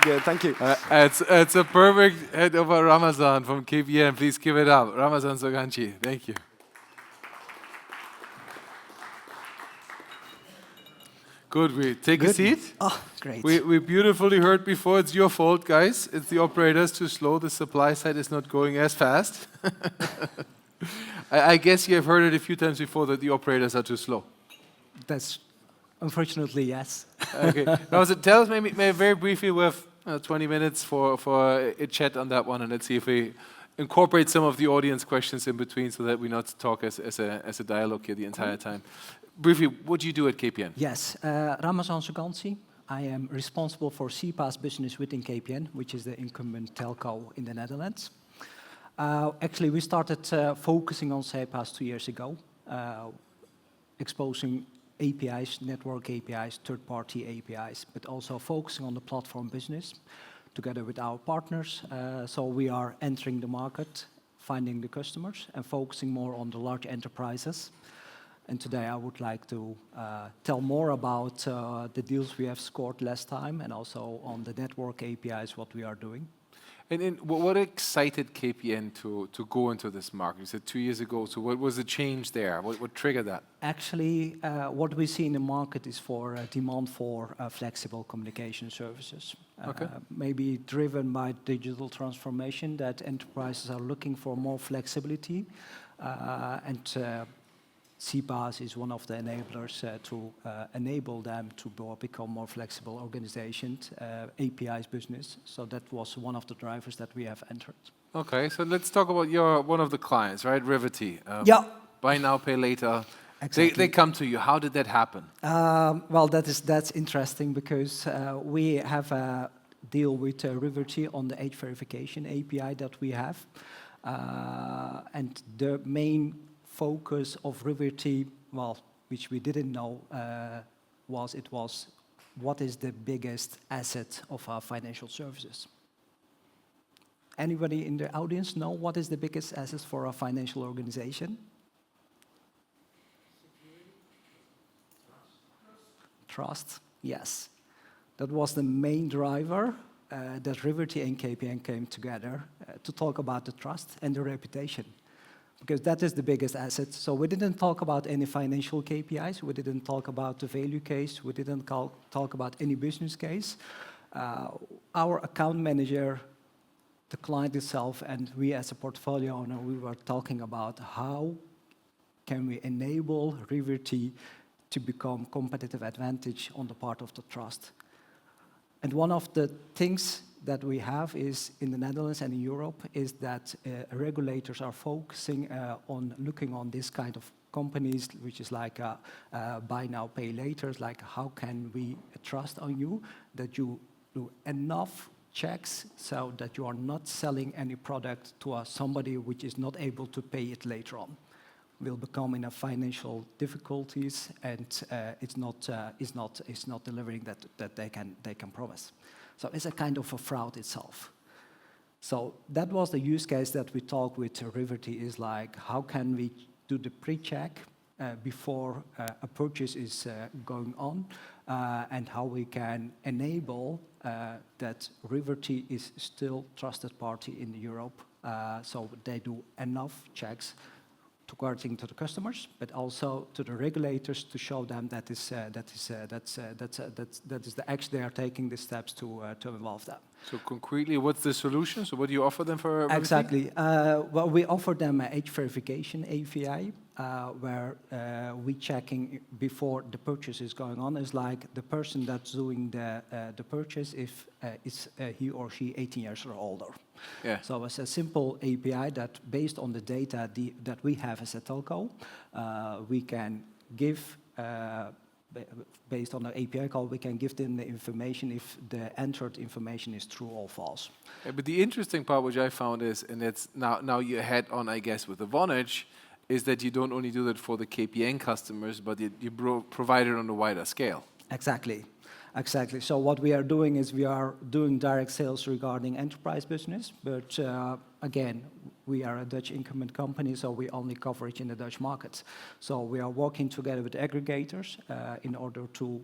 good. Thank you. It's a perfect head over Ramazan from KPN. Please give it up. Ramazan Soganci. Thank you. Good. We take a seat. Oh, great. We beautifully heard before. It's your fault, guys. It's the operators too slow. The supply side is not going as fast. I guess you have heard it a few times before that the operators are too slow. That's unfortunately yes. Okay. Now, so tell us maybe very briefly. We have 20 minutes for a chat on that one, and let's see if we incorporate some of the audience questions in between, so that we not talk as a dialogue here the entire time. Briefly, what do you do at KPN? Yes, Ramazan Soganci. I am responsible for CPaaS business within KPN, which is the incumbent telco in the Netherlands. Actually, we started focusing on CPaaS 2 years ago, exposing APIs, network APIs, third-party APIs, but also focusing on the platform business together with our partners. So we are entering the market, finding the customers, and focusing more on the large enterprises. And today I would like to tell more about the deals we have scored last time, and also on the network APIs, what we are doing. And what excited KPN to go into this market? You said 2 years ago, so what was the change there? What triggered that? Actually, what we see in the market is for demand for flexible communication services. Okay. Maybe driven by digital transformation, that enterprises are looking for more flexibility, and CPaaS is one of the enablers to enable them to become more flexible organizations, APIs business. So that was one of the drivers that we have entered. Okay, so let's talk about one of the clients, right? Riverty. Yeah. Buy now, pay later. Exactly. They come to you. How did that happen? Well, that's interesting, because we have a deal with Riverty on the age verification API that we have, and the main focus of Riverty, well, which we didn't know, was what is the biggest asset of our financial services? Anybody in the audience know what is the biggest asset for a financial organization? Trust, yes. That was the main driver that Riverty and KPN came together to talk about the trust and the reputation, because that is the biggest asset. So we didn't talk about any financial KPIs, we didn't talk about the value case, we didn't talk about any business case. Our account manager, the client itself, and we as a portfolio owner, we were talking about how can we enable Riverty to become competitive advantage on the part of the trust. And one of the things that we have is in the Netherlands and in Europe is that regulators are focusing on looking on this kind of companies, which is like buy now, pay later, like how can we trust on you, that you do enough checks so that you are not selling any product to somebody which is not able to pay it later on, will become in a financial difficulties, and it's not delivering that they can promise. So it's a kind of a fraud itself. So that was the use case that we talked with Riverty, is like how can we do the pre-check before a purchase is going on, and how we can enable that Riverty is still trusted party in Europe, so they do enough checks according to the customers, but also to the regulators to show them that is the action they are taking, the steps to involve them. So concretely, what's the solution? So what do you offer them for Riverty? Exactly. Well, we offer them an age verification API, where we checking before the purchase is going on. Is like the person that's doing the purchase, if is he or she 18 years or older. Yeah. So it's a simple API that, based on the data that we have as a telco, we can give, based on the API call, we can give them the information if the entered information is true or false. Yeah, but the interesting part, which I found is, and it's now you're head on, I guess, with the Vonage, is that you don't only do that for the KPN customers, but you provide it on a wider scale. Exactly. Exactly. So what we are doing is we are doing direct sales regarding enterprise business, but again, we are a Dutch incumbent company, so we only coverage in the Dutch market. So we are working together with aggregators in order to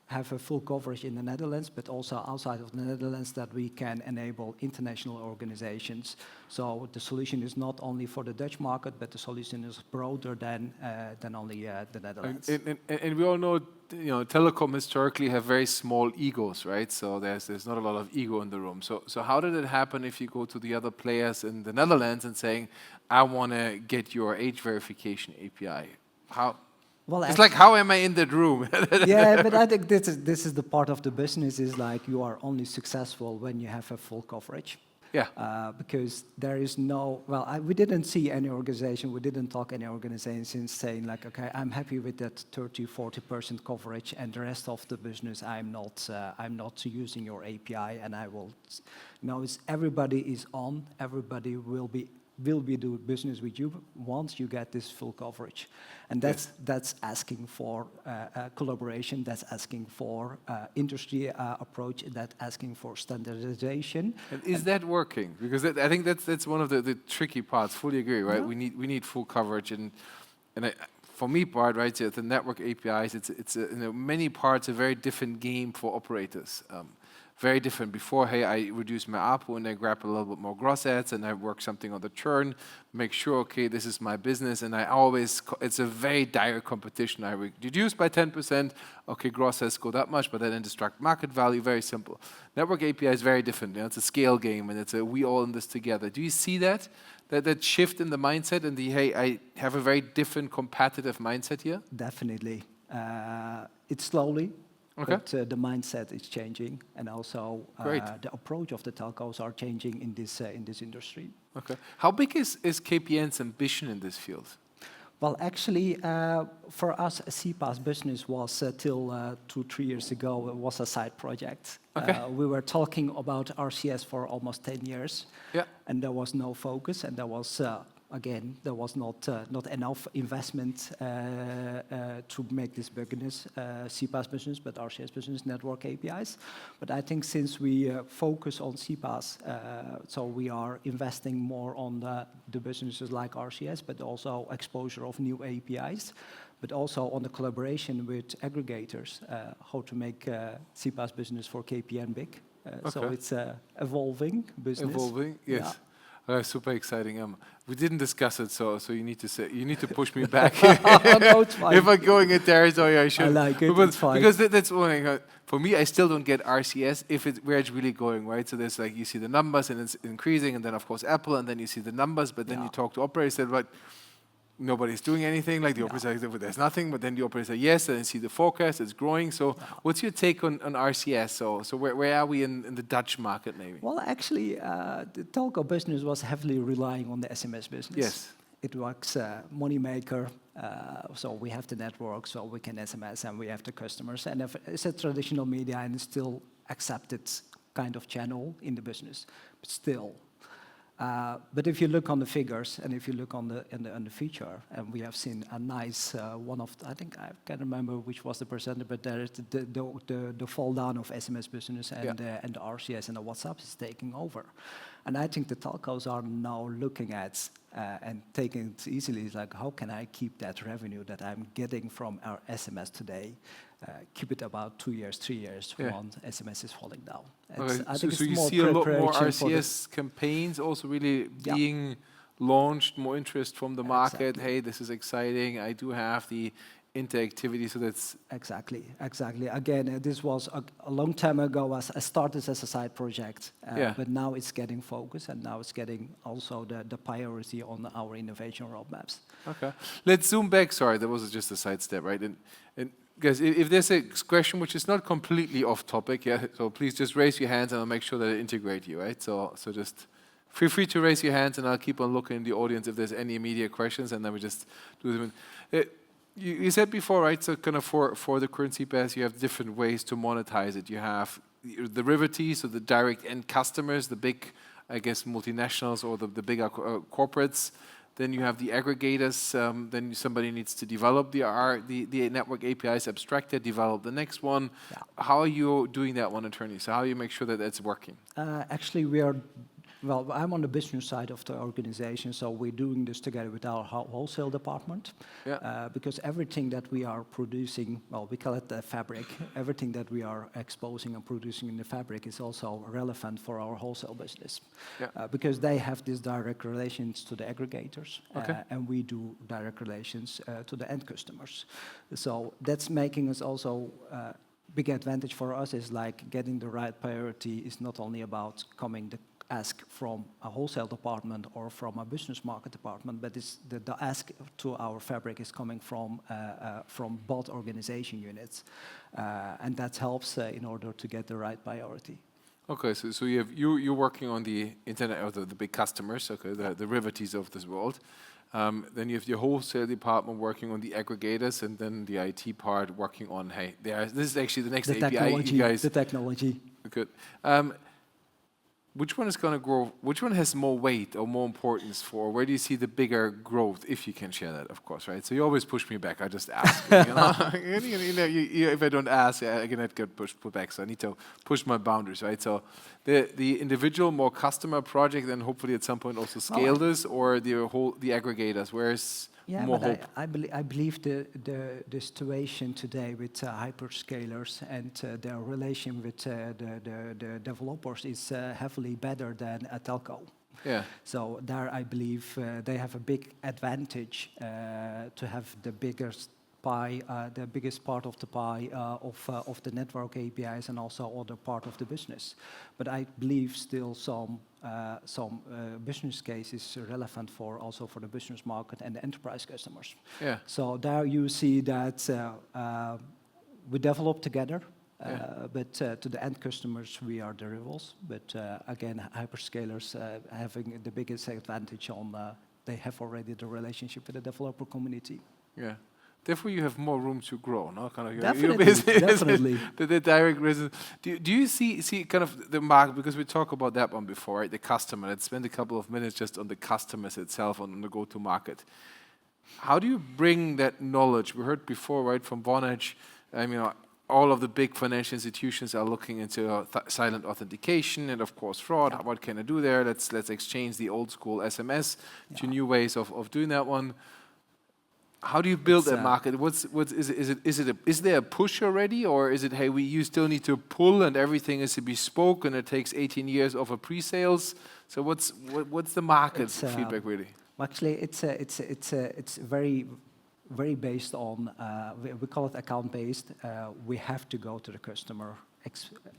have a full coverage in the Netherlands, but also outside of the Netherlands, that we can enable international organizations. So the solution is not only for the Dutch market, but the solution is broader than only the Netherlands. And we all know, telecom historically have very small egos, right? So there's not a lot of ego in the room. So how did it happen if you go to the other players in the Netherlands and saying, I want to get your age verification API? How? Well, it's like, how am I in that room? Yeah, but I think this is the part of the business, is like you are only successful when you have a full coverage. Yeah. Because there is no, we didn't see any organization, we didn't talk any organization saying like, okay, I'm happy with that 30-40% coverage, and the rest of the business, I'm not using your API, and I will. No, it's everybody is on, everybody will be do business with you once you get this full coverage. And that's asking for collaboration, that's asking for industry approach, that's asking for standardization. And is that working? Because I think that's one of the tricky parts. Fully agree, right? Yeah. We need full coverage, and for me part, right, the network APIs, it's many parts a very different game for operators. Very different. Before, hey, I reduce my ARPU and I grab a little bit more gross ads and I work something on the churn, make sure, okay, this is my business, and I always, it's a very dire competition. I reduce by 10%, okay, gross ads go that much, but then destruct market value, very simple. Network API is very different. It's a scale game, and it's we all in this together. Do you see that shift in the mindset and hey, I have a very different competitive mindset here? Definitely. It's slowly. Okay. But the mindset is changing, and also the approach of the telcos are changing in this industry. Okay. How big is KPN's ambition in this field? Well, actually, for us, a CPaaS business was till 2-3 years ago, it was a side project. Okay. We were talking about RCS for almost 10 years, yeah, and there was no focus, and there was again, there was not enough investment to make this business, CPaaS business, but RCS business, network APIs. But I think since we focus on CPaaS, so we are investing more on the businesses like RCS, but also exposure of new APIs, but also on the collaboration with aggregators, how to make CPaaS business for KPN big. Okay. So it's evolving business. Evolving, yes. Yeah. Super exciting. We didn't discuss it, so you need to push me back. No, it's fine. If I'm going in territory, I should. I like it. But it's fine. because that's one thing. For me, I still don't get RCS where it's really going, right? So there's like you see the numbers and it's increasing, and then of course Apple, and then you see the numbers, but then you talk to operators that what. Nobody's doing anything, like the operator says, there's nothing, but then the operator says yes, and then see the forecast, it's growing. So what's your take on RCS? So where are we in the Dutch market maybe? Well, actually, the telco business was heavily relying on the SMS business. Yes. It was money maker, so we have the network, so we can SMS, and we have the customers. And if it's a traditional media and it's still accepted kind of channel in the business, but still. But if you look on the figures and if you look on the feature, and we have seen a nice one of, I think I can't remember which was the percentage, but there is the fall down of SMS business and the RCS and the WhatsApp is taking over. And I think the telcos are now looking at and taking it easily. It's like, how can I keep that revenue that I'm getting from our SMS today? Keep it about 2 years, 3 years, once SMS is falling down. Okay. I think so it's you more see a lot more preparation RCS campaigns also really being launched, more interest from the market. Exactly. Hey, this is exciting. I do have the interactivity, so that's... Exactly. Again, this was a long time ago. I started as a side project, but now it's getting focus, and now it's getting also the priority on our innovation roadmaps. Okay. Let's zoom back. Sorry, that was just a sidestep, right? And guys, if there's a question which is not completely off topic, so please just raise your hands and I'll make sure that I integrate you, right? So just feel free to raise your hands and I'll keep on looking in the audience if there's any immediate questions, and then we just do them. You said before, right? So kind of for the current CPaaS, you have different ways to monetize it. You have the Riverty, so the direct end customers, the big, I guess, multinationals or the bigger corporates. Then you have the aggregators. Then somebody needs to develop the network APIs, abstract it, develop the next one. Yeah. How are you doing that one internally? So how do you make sure that that's working? Actually, we are Well, I'm on the business side of the organization, so we're doing this together with our wholesale department. Because everything that we are producing, well, we call it the fabric, everything that we are exposing and producing in the fabric is also relevant for our wholesale business. Because they have these direct relations to the aggregators, and we do direct relations to the end customers. So that's making us also big advantage for us is like getting the right priority is not only about coming the ask from a wholesale department or from a business market department, but it's the ask to our fabric is coming from both organization units, and that helps in order to get the right priority. Okay, so you're working on the internet of the big customers, okay, the Riverties of this world. Then you have your wholesale department working on the aggregators, and then the IT part working on, hey, this is actually the next API you guys. The technology. Good. Which one is going to grow? Which one has more weight or more importance for? Where do you see the bigger growth? If you can share that, of course, right? So you always push me back. I just ask. If I don't ask, I cannot get put back. So I need to push my boundaries, right? So the individual, more customer project, and hopefully at some point also scale this, or the aggregators. Where's more hope? I believe the situation today with hyperscalers and their relation with the developers is heavily better than a telco. So there I believe they have a big advantage to have the biggest pie, the biggest part of the pie of the network APIs and also other part of the business. But I believe still some business case is relevant also for the business market and the enterprise customers. So there you see that we develop together, but to the end customers we are the rivals. But again, hyperscalers having the biggest advantage on they have already the relationship with the developer community. Therefore, you have more room to grow, no? Kind of Definitely. The direct reason. Do you see kind of the market, because we talked about that one before, right? The customer. Let's spend a couple of minutes just on the customers itself, on the go-to-market. How do you bring that knowledge? We heard before, right, from Vonage, all of the big financial institutions are looking into silent authentication and, of course, fraud. What can I do there? Let's exchange the old school SMS to new ways of doing that one. How do you build that market? Is there a push already, or is it, hey, you still need to pull and everything is to be bespoke and it takes 18 years of a pre-sales? So what's the market feedback really? Actually, it's very very based on we call it account based. We have to go to the customer,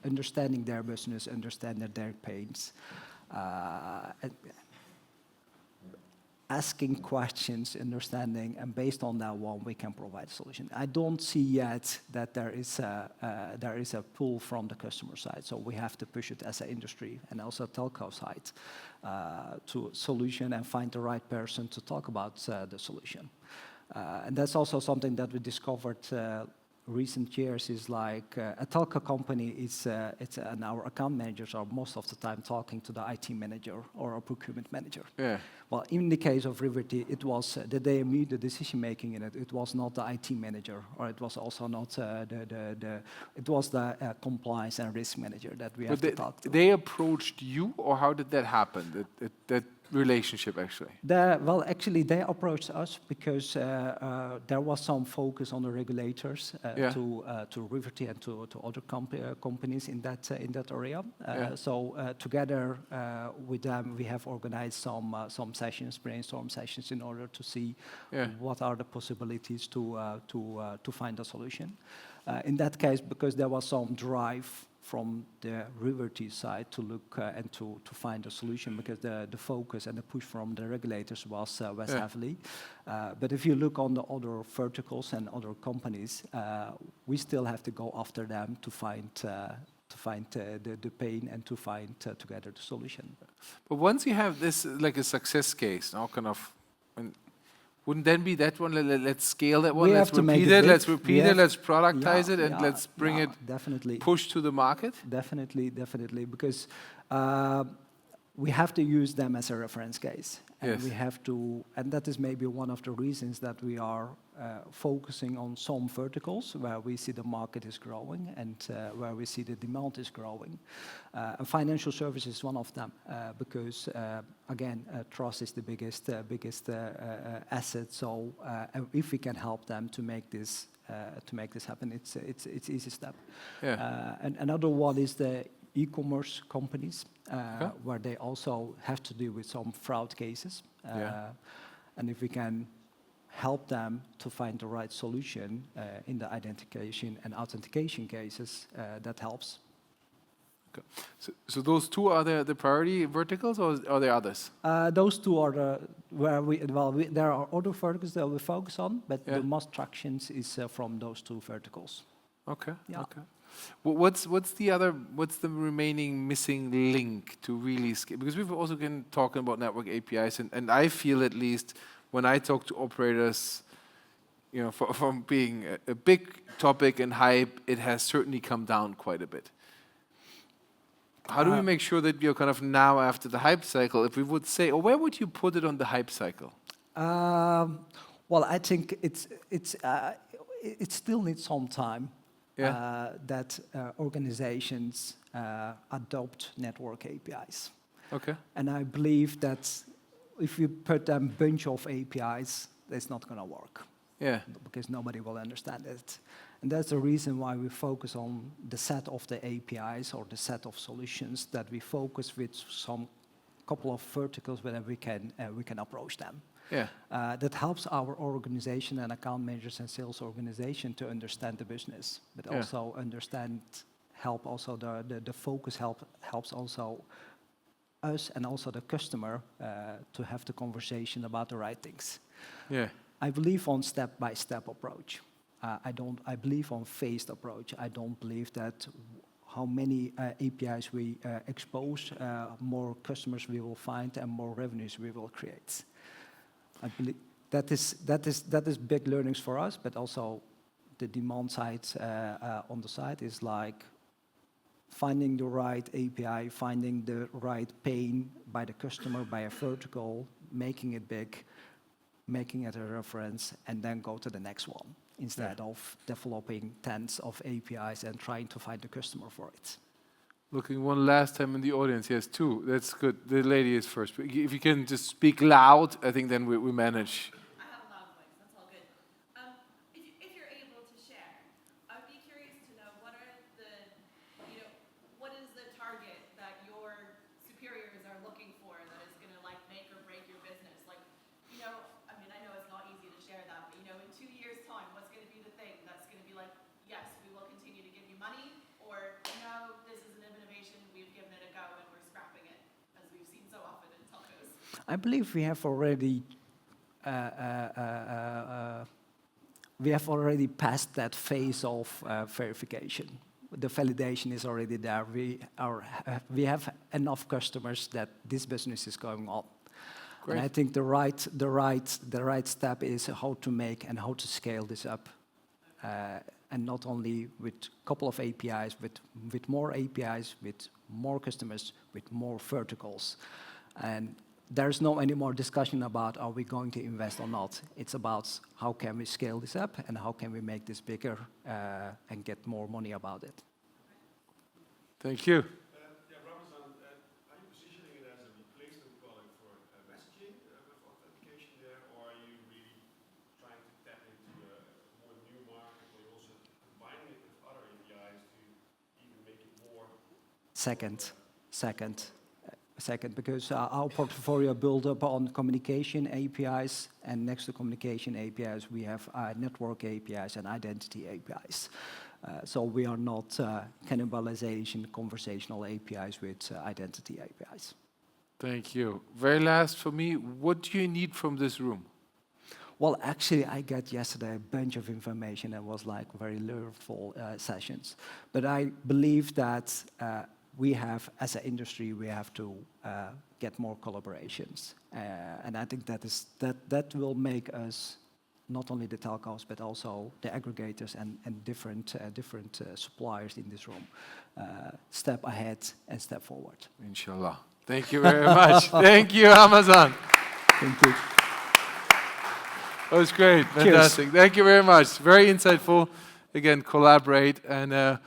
understanding their business, understanding their pains. Asking questions, understanding, and based on that one, we can provide a solution. I don't see yet that there is a pull from the customer side, so we have to push it as an industry and also telco side to solution and find the right person to talk about the solution. And that's also something that we discovered recent years is like a telco company and our account managers are most of the time talking to the IT manager or a procurement manager. Well, in the case of Riverty, it was the DME, the decision making in it. It was not the IT manager, or it was also not it was the compliance and risk manager that we have to talk to. They approached you, or how did that happen? That relationship actually? Well, actually, they approached us because there was some focus on the regulators to Riverty and to other companies in that area. So together with them, we have organized some sessions, brainstorm sessions, in order to see what are the possibilities to find a solution. In that case, because there was some drive from the Riverty side to look and to find a solution, because the focus and the push from the regulators was heavily. But if you look on the other verticals and other companies, we still have to go after them to find the pain and to find together the solution. But once you have this like a success case, now kind of. Wouldn't then be that one? Let's scale that one. Let's repeat it. Let's repeat it. Let's productize it, and let's bring it. Definitely. Push to the market. Definitely, because we have to use them as a reference case. And Yes. we have to, and that is maybe one of the reasons that we are focusing on some verticals where we see the market is growing and where we see the demand is growing. And financial services is one of them because, again, trust is the biggest asset. So if we can help them to make this happen, it's easy step. Yeah. And another one is the e-commerce companies, where they also have to deal with some fraud cases. And if we can help them to find the right solution in the identification and authentication cases, that helps. Okay. So those two are the priority verticals, or are there others? Those two are there are other verticals that we focus on, but the most tractions is from those two verticals. Okay. Yeah. Okay. What's the remaining missing link to really scale? Because we've also been talking about network APIs, and I feel, at least when I talk to operators, you know, from being a big topic and hype, it has certainly come down quite a bit. How do we make sure that you're kind of now after the hype cycle, if we would say, or where would you put it on the hype cycle? Well, I think it still needs some time. That organizations adopt network APIs. Okay. And I believe that if you put a bunch of APIs, it's not going to work. Yeah. Because nobody will understand it. And that's the reason why we focus on the set of the APIs or the set of solutions that we focus with some couple of verticals where we can approach them. Yeah. That helps our organization and account managers and sales organization to understand the business, but also help also the focus helps also us and also the customer to have the conversation about the right things. Yeah. I believe on step-by-step approach. I believe on phased approach. I don't believe that how many APIs we expose, more customers we will find and more revenues we will create. I believe that is big learnings for us, but also the demand side on the side is like finding the right API, finding the right pain by the customer, by a vertical, making it big, making it a reference, and then go to the next one instead of developing tens of APIs and trying to find the customer for it. Looking one last time in the audience. Yes, two. That's good. The lady is first. If you can just speak loud, I think then we manage. I have a loud voice. That's all good. If you're able to share, I'd be curious to know what is the target that your superiors are looking for that is going to like make or break your business? Like, I mean, I know it's not easy to share that, but in 2 years' time, what's going to be the thing that's going to be like, yes, we will continue to give you money, or no, this is an innovation, we've given it a go and we're scrapping it, as we've seen so often in telcos. I believe we have already passed that phase of verification. The validation is already there. We have enough customers that this business is going on. Great. And I think the right step is how to make and how to scale this up, and not only with a couple of APIs, but with more APIs, with more customers, with more verticals. And there's no any more discussion about are we going to invest or not. It's about how can we scale this up and how can we make this bigger and get more money about it. Thank you. Ramazan, are you positioning it as a replacement product for messaging with authentication there, or are you really trying to tap into a more new market where you're also combining it with other APIs to even make it more? Second, because our portfolio built up on communication APIs, and next to communication APIs, we have network APIs and identity APIs. So we are not cannibalization conversational APIs with identity APIs. Thank you. Very last for me, what do you need from this room? Well, actually, I got yesterday a bunch of information and was like very learnful sessions. But I believe that we have, as an industry, we have to get more collaborations. And I think that will make us, not only the telcos, but also the aggregators and different suppliers in this room, step ahead and step forward. Inshallah. Thank you very much. Thank you, Ramazan. Thank you. That was great. Fantastic. Thank you very much. Very insightful. Again, collaborate and